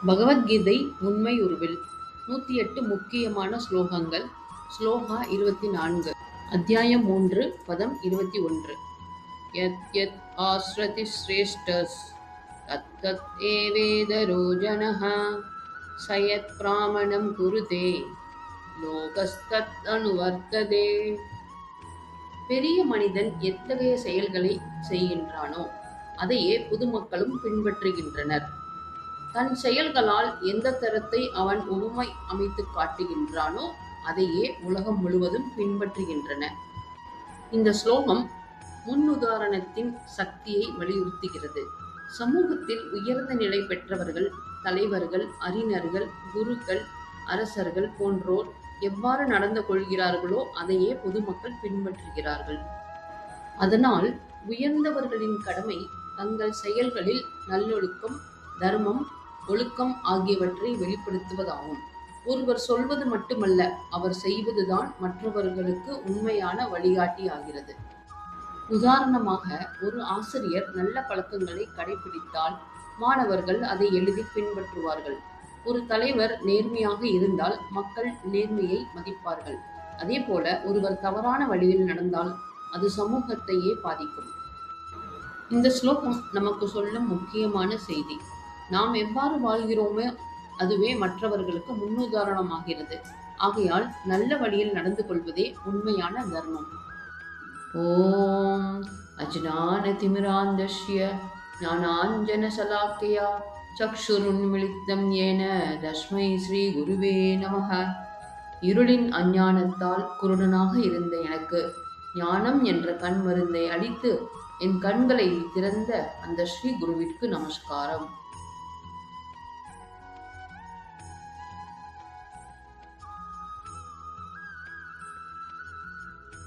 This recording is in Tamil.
பகவத்கீதை உண்மை உருவில் 108 முக்கியமான ஸ்லோகங்கள். ஸ்லோகா 24. அத்தியாயம் 3 பதம் 21. யத் யத் ஆஸ்ரதி ஸ்ரேஷ்டஸ் தத் தத் ஏவேதரோ ஜனஹ சயத் பிராமணம் குருதே லோகஸ்தத் அனுவர்த்ததே. பெரிய மனிதன் எத்தகைய செயல்களை செய்கின்றானோ அதையே பொதுமக்களும் பின்பற்றுகின்றனர். தன் செயல்களால் எந்த தரத்தை அவன் உவமை அமைத்து காட்டுகின்றானோ அதையே உலகம் முழுவதும் பின்பற்றுகின்றன. இந்த ஸ்லோகம் முன்னுதாரணத்தின் சக்தியை வலியுறுத்துகிறது. சமூகத்தில் உயர்ந்த நிலை பெற்றவர்கள், தலைவர்கள், அறிஞர்கள், குருக்கள், அரசர்கள் போன்றோர் எவ்வாறு நடந்து கொள்கிறார்களோ அதையே பொதுமக்கள் பின்பற்றுகிறார்கள். அதனால் உயர்ந்தவர்களின் கடமை தங்கள் செயல்களில் நல்லொழுக்கம், தர்மம், ஒழுக்கம் ஆகியவற்றை வெளிப்படுத்துவதாகும். ஒருவர் சொல்வது மட்டுமல்ல, அவர் செய்வதுதான் மற்றவர்களுக்கு உண்மையான வழிகாட்டி ஆகிறது. உதாரணமாக, ஒரு ஆசிரியர் நல்ல பழக்கங்களை கடைபிடித்தால் மாணவர்கள் அதை எளிதில் பின்பற்றுவார்கள். ஒரு தலைவர் நேர்மையாக இருந்தால் மக்கள் நேர்மையை மதிப்பார்கள். அதேபோல ஒருவர் தவறான வழியில் நடந்தால் அது சமூகத்தையே பாதிக்கும். இந்த ஸ்லோகம் நமக்கு சொல்லும் முக்கியமான செய்தி, நாம் எவ்வாறு வாழ்கிறோமோ அதுவே மற்றவர்களுக்கு முன்னுதாரணமாகிறது. ஆகையால் நல்ல வழியில் நடந்து கொள்வதே உண்மையான தர்மம். ஓம் அஜ்ஞானதிமிராந்தஸ்ய ஞானாஞ்சனசலாக்கயா சக்ஷுருன்மிலிதம் ஏன தஸ்மை ஸ்ரீ குருவே நமஹ. இருளின் அஞ்ஞானத்தால் குருடனாக இருந்த எனக்கு ஞானம் என்ற கண் மருந்தை அளித்து என் கண்களை திறந்த அந்த ஸ்ரீ குருவிற்கு நமஸ்காரம்.